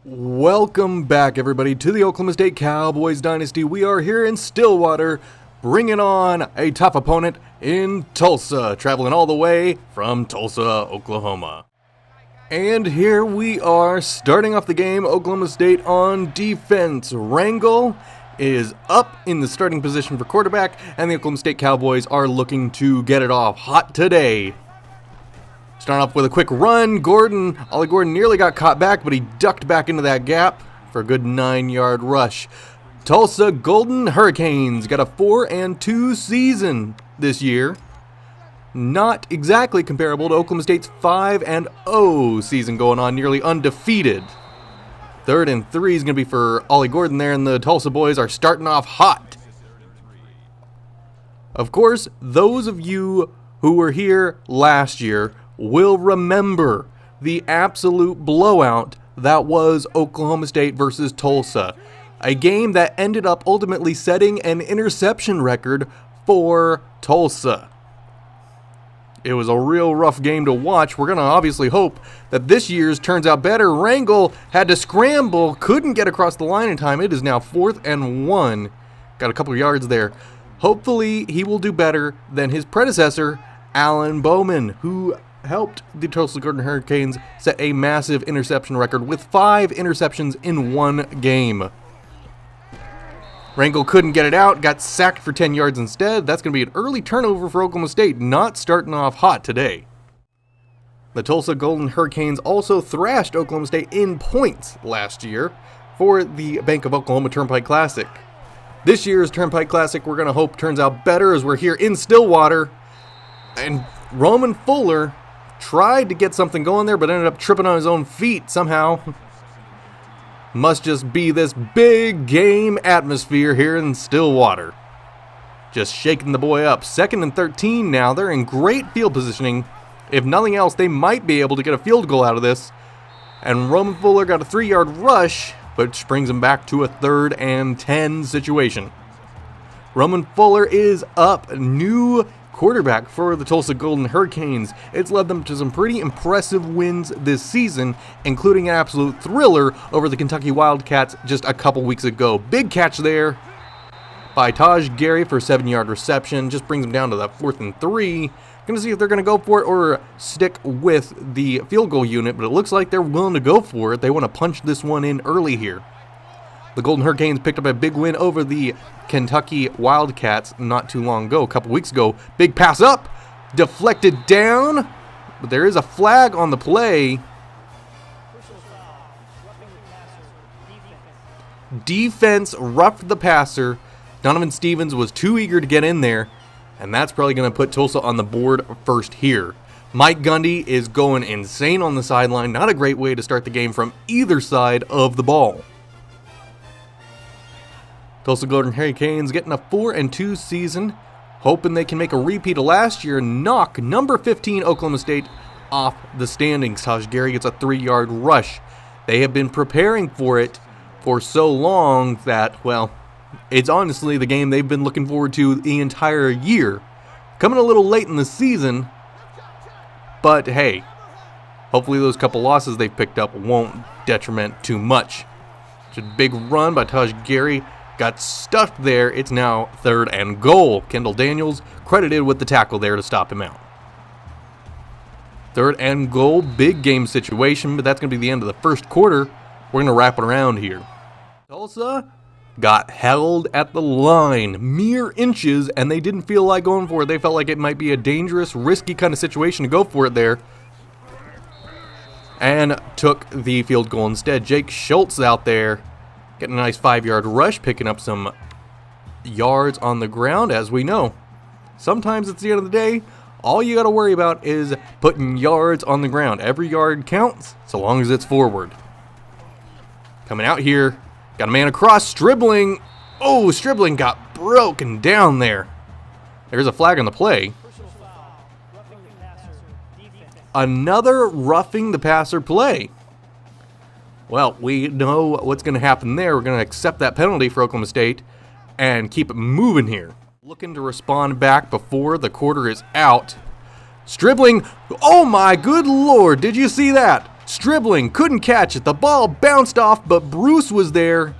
Welcome back, everybody, to the Oklahoma State Cowboys Dynasty. We are here in Stillwater, bringing on a tough opponent in Tulsa, traveling all the way from Tulsa, Oklahoma. And here we are, starting off the game, Oklahoma State on defense. Rangel is up in the starting position for quarterback, and the Oklahoma State Cowboys are looking to get it off hot today. Starting off with a quick run, Ollie Gordon nearly got caught back, but he ducked back into that gap for a good 9-yard rush. Tulsa Golden Hurricanes got a 4-2 season this year. Not exactly comparable to Oklahoma State's 5-0 season going on, nearly undefeated. 3rd and 3 is going to be for Ollie Gordon there, and the Tulsa boys are starting off hot. Of course, those of you who were here last year will remember the absolute blowout that was Oklahoma State versus Tulsa. A game that ended up ultimately setting an interception record for Tulsa. It was a real rough game to watch. We're going to obviously hope that this year's turns out better. Rangel had to scramble, couldn't get across the line in time. It is now 4th and 1. Got a couple of yards there. Hopefully he will do better than his predecessor, Alan Bowman, who helped the Tulsa Golden Hurricanes set a massive interception record with 5 interceptions in one game. Rangel couldn't get it out, got sacked for 10 yards instead. That's going to be an early turnover for Oklahoma State, not starting off hot today. The Tulsa Golden Hurricanes also thrashed Oklahoma State in points last year for the Bank of Oklahoma Turnpike Classic. This year's Turnpike Classic, we're going to hope turns out better as we're here in Stillwater. And Roman Fuller tried to get something going there, but ended up tripping on his own feet somehow. Must just be this big game atmosphere here in Stillwater. Just shaking the boy up. 2nd and 13 now. They're in great field positioning. If nothing else, they might be able to get a field goal out of this. And Roman Fuller got a 3-yard rush, which brings him back to a 3rd and 10 situation. Roman Fuller is up. New quarterback for the Tulsa Golden Hurricanes. It's led them to some pretty impressive wins this season, including an absolute thriller over the Kentucky Wildcats just a couple weeks ago. Big catch there by Taj Gary for a 7-yard reception. Just brings them down to that 4th and 3. Gonna see if they're gonna go for it or stick with the field goal unit, but it looks like they're willing to go for it. They want to punch this one in early here. The Golden Hurricanes picked up a big win over the Kentucky Wildcats not too long ago, a couple weeks ago. Big pass up, deflected down, but there is a flag on the play. Defense roughed the passer. Donovan Stevens was too eager to get in there, and that's probably going to put Tulsa on the board first here. Mike Gundy is going insane on the sideline. Not a great way to start the game from either side of the ball. Tulsa Golden Hurricanes getting a 4-2 season, hoping they can make a repeat of last year and knock number 15 Oklahoma State off the standings. Taj Gary gets a 3-yard rush. They have been preparing for it for so long that, well, it's honestly the game they've been looking forward to the entire year. Coming a little late in the season, but hey, hopefully those couple losses they've picked up won't detriment too much. It's a big run by Taj Gary. Got stuffed there. It's now 3rd and goal. Kendall Daniels credited with the tackle there to stop him out. 3rd and goal, big game situation, but that's going to be the end of the first quarter. We're going to wrap it around here. Tulsa got held at the line, mere inches, and they didn't feel like going for it. They felt like it might be a dangerous, risky kind of situation to go for it there, and took the field goal instead. Jake Schultz out there getting a nice 5-yard rush, picking up some yards on the ground. As we know, sometimes it's the end of the day, all you got to worry about is putting yards on the ground. Every yard counts, so long as it's forward. Coming out here, got a man across, Stribling. Oh, Stribling got broken down there. There's a flag on the play. Another roughing the passer play. Well, we know what's going to happen there. We're going to accept that penalty for Oklahoma State and keep it moving here. Looking to respond back before the quarter is out. Stribling. Oh my good lord, did you see that? Stribling, couldn't catch it. The ball bounced off, but Bruce was there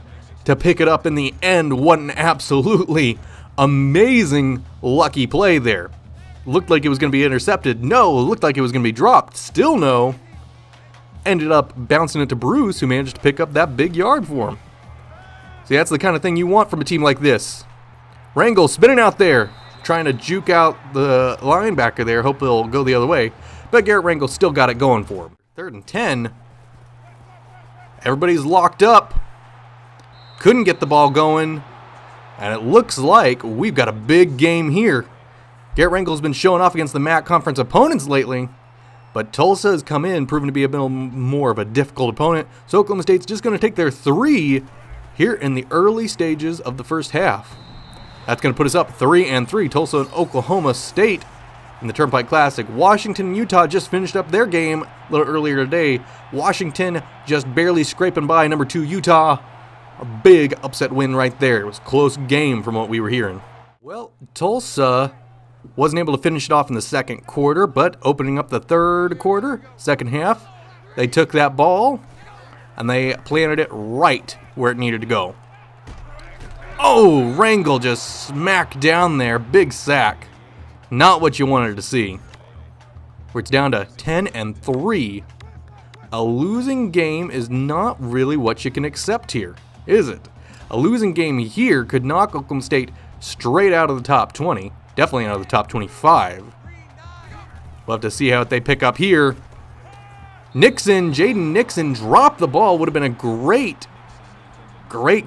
to pick it up in the end. What an absolutely amazing lucky play there. Looked like it was going to be intercepted. No. Looked like it was going to be dropped. Still no. Ended up bouncing it to Bruce, who managed to pick up that big yard for him. See, that's the kind of thing you want from a team like this. Rangel spinning out there, trying to juke out the linebacker there. Hope he'll go the other way. But Garrett Rangel still got it going for him. 3rd and 10. Everybody's locked up. Couldn't get the ball going. And it looks like we've got a big game here. Garrett Rangel's been showing off against the MAC conference opponents lately. But Tulsa has come in, proven to be a bit more of a difficult opponent. So Oklahoma State's just going to take their 3 here in the early stages of the first half. That's going to put us up 3-3. Tulsa and Oklahoma State in the Turnpike Classic. Washington and Utah just finished up their game a little earlier today. Washington just barely scraping by number 2 Utah. A big upset win right there. It was a close game from what we were hearing. Well, Tulsa wasn't able to finish it off in the second quarter, but opening up the third quarter, second half, they took that ball and they planted it right where it needed to go. Oh, Rangel just smacked down there. Big sack. Not what you wanted to see. Where it's down to 10-3. A losing game is not really what you can accept here, is it? A losing game here could knock Oklahoma State straight out of the top 20. Definitely out of the top 25. We'll have to see how they pick up here. Jaden Nixon dropped the ball. Would have been a great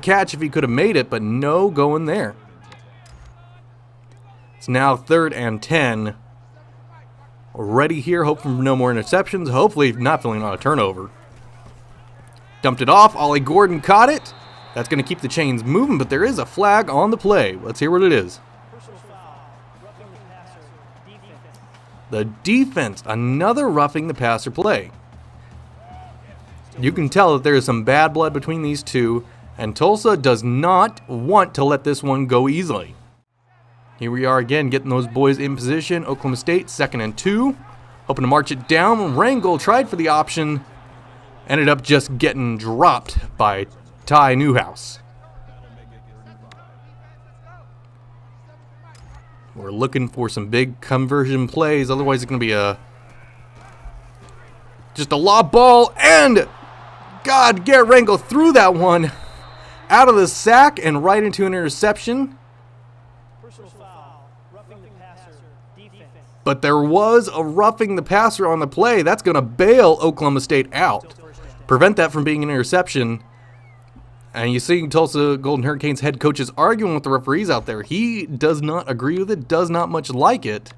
catch if he could have made it, but no going there. It's now 3rd and 10. Already here, hoping for no more interceptions. Hopefully not feeling on a turnover. Dumped it off. Ollie Gordon caught it. That's going to keep the chains moving, but there is a flag on the play. Let's hear what it is. The defense, another roughing the passer play. You can tell that there is some bad blood between these two, and Tulsa does not want to let this one go easily. Here we are again, getting those boys in position. Oklahoma State, 2nd and 2. Hoping to march it down. Rangel tried for the option. Ended up just getting dropped by Ty Newhouse. We're looking for some big conversion plays. Otherwise, it's going to be just a lob ball. And, God, Garrett Rangel threw that one out of the sack and right into an interception. But there was a roughing the passer on the play. That's going to bail Oklahoma State out. Prevent that from being an interception. And you see Tulsa Golden Hurricanes head coaches arguing with the referees out there. He does not agree with it, does not much like it.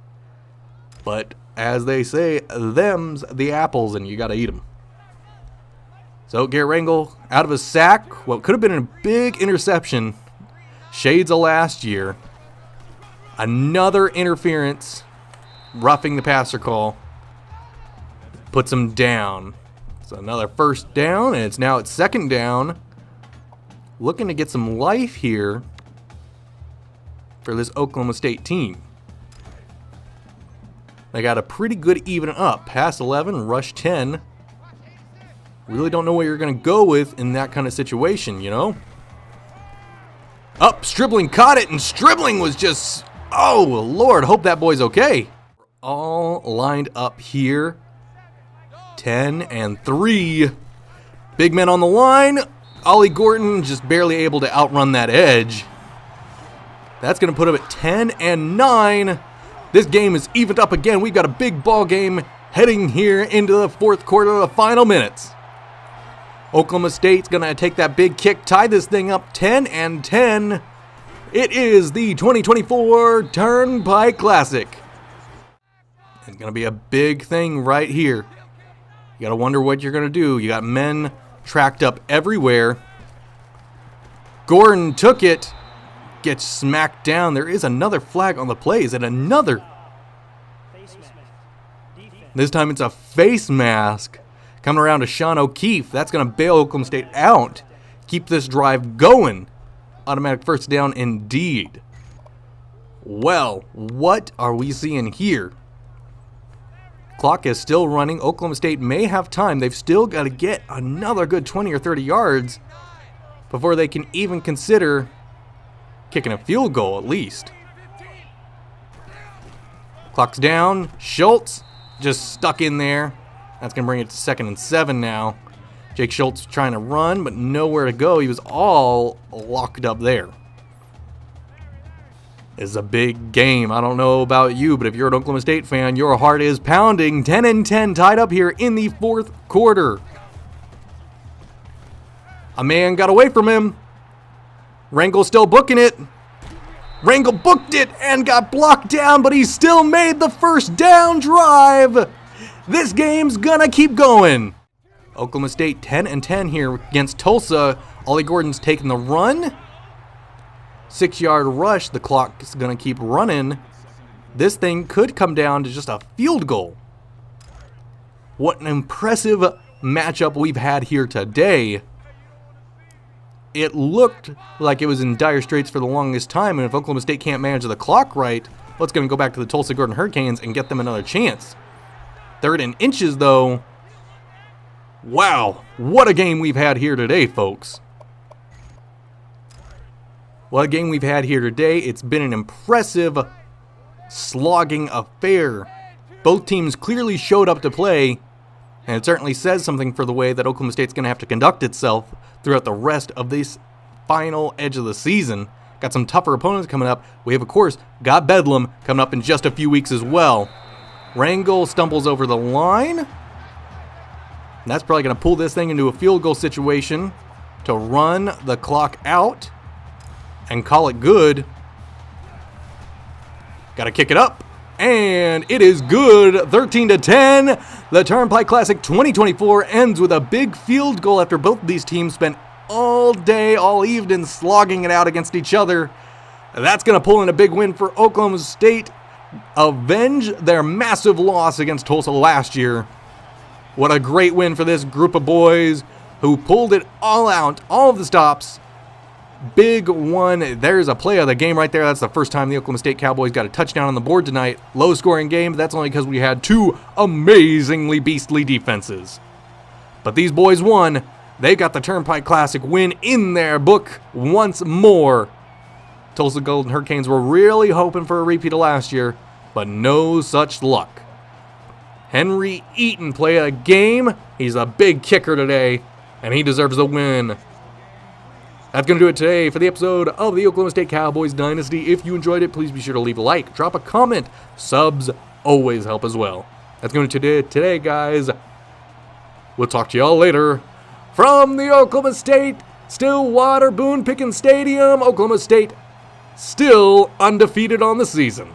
But as they say, them's the apples and you got to eat them. So Garrett Rangel out of a sack. What could have been a big interception. Shades of last year. Another interference. Roughing the passer call. Puts him down. So another first down, and it's now at 2nd down. Looking to get some life here for this Oklahoma State team. They got a pretty good even up. Pass 11, rush 10. Really don't know what you're going to go with in that kind of situation, you know? Up, Stribling caught it, and Stribling was just... Oh, Lord, hope that boy's okay. All lined up here. 10-3. Big men on the line. Ollie Gordon just barely able to outrun that edge. That's going to put him at 10-9. This game is evened up again. We've got a big ball game heading here into the 4th quarter, the final minutes. Oklahoma State's going to take that big kick, tie this thing up 10-10. It is the 2024 Turnpike Classic. It's going to be a big thing right here. You got to wonder what you're going to do. You got men tracked up everywhere. Gordon took it. Gets smacked down. There is another flag on the play. Is it another? This time it's a face mask. Coming around to Sean O'Keefe. That's going to bail Oklahoma State out. Keep this drive going. Automatic first down indeed. Well, what are we seeing here? Clock is still running. Oklahoma State may have time. They've still got to get another good 20 or 30 yards before they can even consider kicking a field goal at least. Clock's down. Schultz just stuck in there. That's going to bring it to 2nd and 7 now. Jake Schultz trying to run, but nowhere to go. He was all locked up there. It's a big game. I don't know about you, but if you're an Oklahoma State fan, your heart is pounding. 10 and 10 tied up here in the 4th quarter. A man got away from him. Rangel still booking it. Rangel booked it and got blocked down, but he still made the first down drive. This game's gonna keep going. Oklahoma State 10 and 10 here against Tulsa. Ollie Gordon's taking the run. 6-yard rush. The clock is going to keep running. This thing could come down to just a field goal. What an impressive matchup we've had here today. It looked like it was in dire straits for the longest time, and if Oklahoma State can't manage the clock right, well, it's going to go back to the Tulsa Gordon Hurricanes and get them another chance. 3rd and inches, though. Wow, what a game we've had here today, folks. What a game we've had here today. It's been an impressive slogging affair. Both teams clearly showed up to play, and it certainly says something for the way that Oklahoma State's going to have to conduct itself throughout the rest of this final edge of the season. Got some tougher opponents coming up. We have, of course, got Bedlam coming up in just a few weeks as well. Rangel stumbles over the line. And that's probably going to pull this thing into a field goal situation to run the clock out and call it good. Got to kick it up, and it is good. 13 to 10. The Turnpike Classic 2024 ends with a big field goal after both of these teams spent all day, all evening slogging it out against each other. That's going to pull in a big win for Oklahoma State. Avenge their massive loss against Tulsa last year. What a great win for this group of boys who pulled it all out, all of the stops. Big one. There's a play of the game right there. That's the first time the Oklahoma State Cowboys got a touchdown on the board tonight. Low-scoring game, but that's only because we had 2 amazingly beastly defenses. But these boys won. They got the Turnpike Classic win in their book once more. Tulsa Golden Hurricanes were really hoping for a repeat of last year, but no such luck. Henry Eaton played a game. He's a big kicker today, and he deserves the win. That's going to do it today for the episode of the Oklahoma State Cowboys Dynasty. If you enjoyed it, please be sure to leave a like, drop a comment. Subs always help as well. That's going to do it today, guys. We'll talk to y'all later. From the Oklahoma State Stillwater Boone Pickens Stadium, Oklahoma State still undefeated on the season.